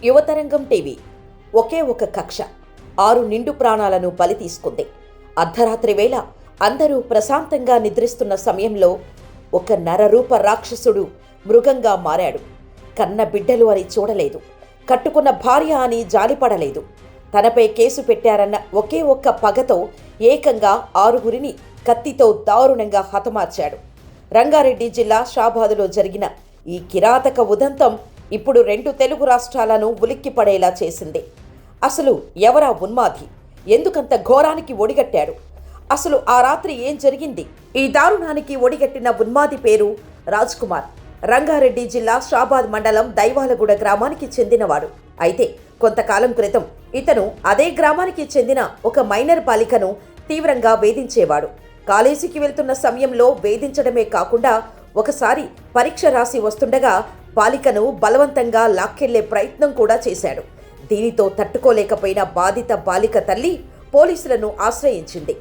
యువతరంగం టీవీ. ఒకే ఒక కక్ష 6 నిండు ప్రాణాలను బలి తీసుకుంది. అర్ధరాత్రి వేళ అందరూ ప్రశాంతంగా నిద్రిస్తున్న సమయంలో ఒక నరరూప రాక్షసుడు మృగంగా మారాడు. కన్న బిడ్డలు అని చూడలేదు, కట్టుకున్న భార్య అని జాలిపడలేదు. తనపై కేసు పెట్టారన్న ఒకే ఒక్క పగతో ఏకంగా 6గురిని కత్తితో దారుణంగా హతమార్చాడు. రంగారెడ్డి జిల్లా షాబాదులో జరిగిన ఈ కిరాతక ఉదంతం ఇప్పుడు 2 తెలుగు రాష్ట్రాలను ఉలిక్కిపడేలా చేసింది. అసలు ఎవరా ఉన్మాది? ఎందుకంత ఘోరానికి ఒడిగట్టాడు? అసలు ఆ రాత్రి ఏం జరిగింది? ఈ దారుణానికి ఒడిగట్టిన ఉన్మాది పేరు రాజ్ కుమార్. రంగారెడ్డి జిల్లా షాబాద్ మండలం దైవాలగూడ గ్రామానికి చెందినవాడు. అయితే కొంతకాలం క్రితం ఇతను అదే గ్రామానికి చెందిన ఒక మైనర్ బాలికను తీవ్రంగా వేధించేవాడు. కాలేజీకి వెళ్తున్న సమయంలో వేధించడమే కాకుండా ఒకసారి పరీక్ష రాసి వస్తుండగా బాలికను బలవంతంగా లాక్కెళ్లే ప్రయత్నం కూడా చేశాడు. దీనితో తట్టుకోలేకపోయిన బాధిత బాలిక తల్లి పోలీసులను ఆశ్రయించింది.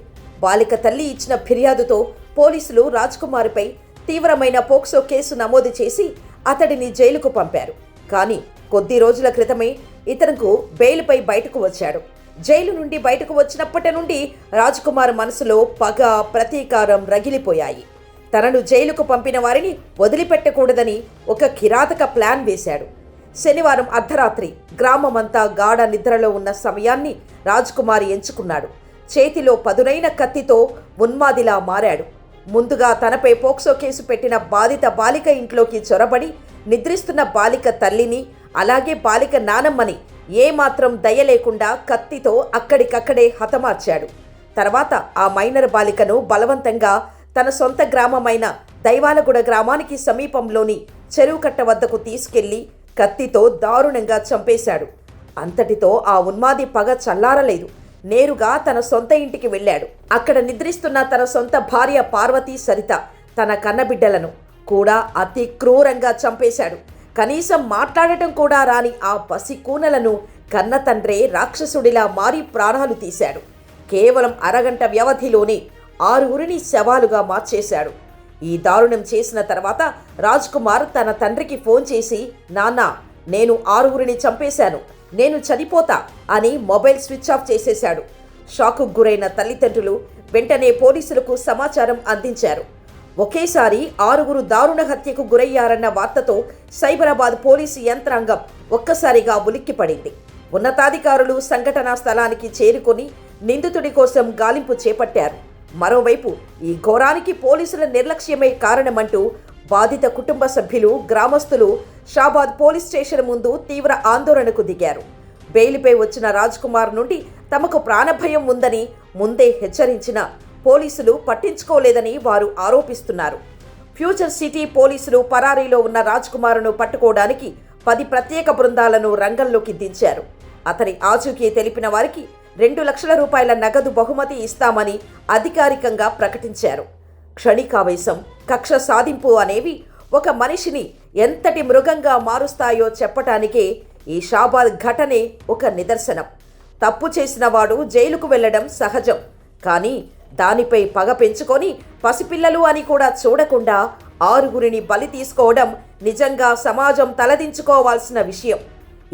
బాలిక తల్లి ఇచ్చిన ఫిర్యాదుతో పోలీసులు రాజ్ కుమార్పై తీవ్రమైన పోక్సో కేసు నమోదు చేసి అతడిని జైలుకు పంపారు. కానీ కొద్ది రోజుల క్రితమే ఇతనుకు బెయిల్పై బయటకు వచ్చాడు. జైలు నుండి బయటకు వచ్చినప్పటి నుండి రాజ్ కుమార్ మనసులో పగ, ప్రతీకారం రగిలిపోయాయి. తనను జైలుకు పంపిన వారిని వదిలిపెట్టకూడదని ఒక కిరాతక ప్లాన్ వేశాడు. శనివారం అర్ధరాత్రి గ్రామమంతా గాఢ నిద్రలో ఉన్న సమయాన్ని రాజ్ కుమార్ ఎంచుకున్నాడు. చేతిలో పదునైన కత్తితో ఉన్మాదిలా మారాడు. ముందుగా తనపై పోక్సో కేసు పెట్టిన బాధిత బాలిక ఇంట్లోకి చొరబడి నిద్రిస్తున్న బాలిక తల్లిని, అలాగే బాలిక నానమ్మని ఏమాత్రం దయ లేకుండా కత్తితో అక్కడికక్కడే హతమార్చాడు. తర్వాత ఆ మైనర్ బాలికను బలవంతంగా తన సొంత గ్రామమైన దైవాలగూడ గ్రామానికి సమీపంలోని చెరువు కట్ట వద్దకు తీసుకెళ్లి కత్తితో దారుణంగా చంపేశాడు. అంతటితో ఆ ఉన్మాది పగ చల్లారలేదు. నేరుగా తన సొంత ఇంటికి వెళ్ళాడు. అక్కడ నిద్రిస్తున్న తన సొంత భార్య పార్వతి, సరిత, తన కన్నబిడ్డలను కూడా అతి క్రూరంగా చంపేశాడు. కనీసం మాట్లాడటం కూడా రాని ఆ పసి కూనలను కన్న తండ్రే రాక్షసుడిలా మారి ప్రాణాలు తీశాడు. కేవలం అరగంట వ్యవధిలోనే 6గురిని శవాలుగా మార్చేశాడు. ఈ దారుణం చేసిన తర్వాత రాజ్ కుమార్ తన తండ్రికి ఫోన్ చేసి, నాన్న, నేను 6గురిని చంపేశాను, నేను చనిపోతా అని మొబైల్ స్విచ్ ఆఫ్ చేసేశాడు. షాకు గురైన తల్లిదండ్రులు వెంటనే పోలీసులకు సమాచారం అందించారు. ఒకేసారి 6గురు దారుణ హత్యకు గురయ్యారన్న వార్తతో సైబరాబాద్ పోలీసు యంత్రాంగం ఒక్కసారిగా ఉలిక్కిపడింది. ఉన్నతాధికారులు సంఘటనా స్థలానికి చేరుకొని నిందితుడి కోసం గాలింపు చేపట్టారు. మరోవైపు ఈ ఘోరానికి పోలీసుల నిర్లక్ష్యమే కారణమంటూ బాధిత కుటుంబ సభ్యులు, గ్రామస్తులు షాబాద్ పోలీస్ స్టేషన్ ముందు తీవ్ర ఆందోళనకు దిగారు. బెయిల్పై వచ్చిన రాజ్ కుమార్ నుండి తమకు ప్రాణభయం ఉందని ముందే హెచ్చరించిన పోలీసులు పట్టించుకోలేదని వారు ఆరోపిస్తున్నారు. ఫ్యూచర్ సిటీ పోలీసులు పరారీలో ఉన్న రాజ్ కుమార్ను పట్టుకోవడానికి 10 ప్రత్యేక బృందాలను రంగంలోకి దించారు. అతని ఆచూకీ తెలిపిన వారికి 2 లక్షల రూపాయల నగదు బహుమతి ఇస్తామని అధికారికంగా ప్రకటించారు. క్షణికావేశం, కక్ష సాధింపు అనేవి ఒక మనిషిని ఎంతటి మృగంగా మారుస్తాయో చెప్పటానికే ఈ షాబాద్ ఘటనే ఒక నిదర్శనం. తప్పు చేసిన వాడు జైలుకు వెళ్లడం సహజం. కానీ దానిపై పగ పెంచుకొని పసిపిల్లలు అని కూడా చూడకుండా 6గురిని బలి తీసుకోవడం నిజంగా సమాజం తలదించుకోవాల్సిన విషయం.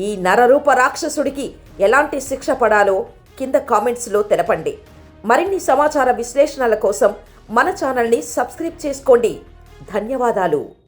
ఈ నరరూప రాక్షసుడికి ఎలాంటి శిక్ష పడాలో కింద కామెంట్స్లో తెలపండి. మరిన్ని సమాచార విశ్లేషణల కోసం మన ఛానల్ని సబ్స్క్రైబ్ చేసుకోండి. ధన్యవాదాలు.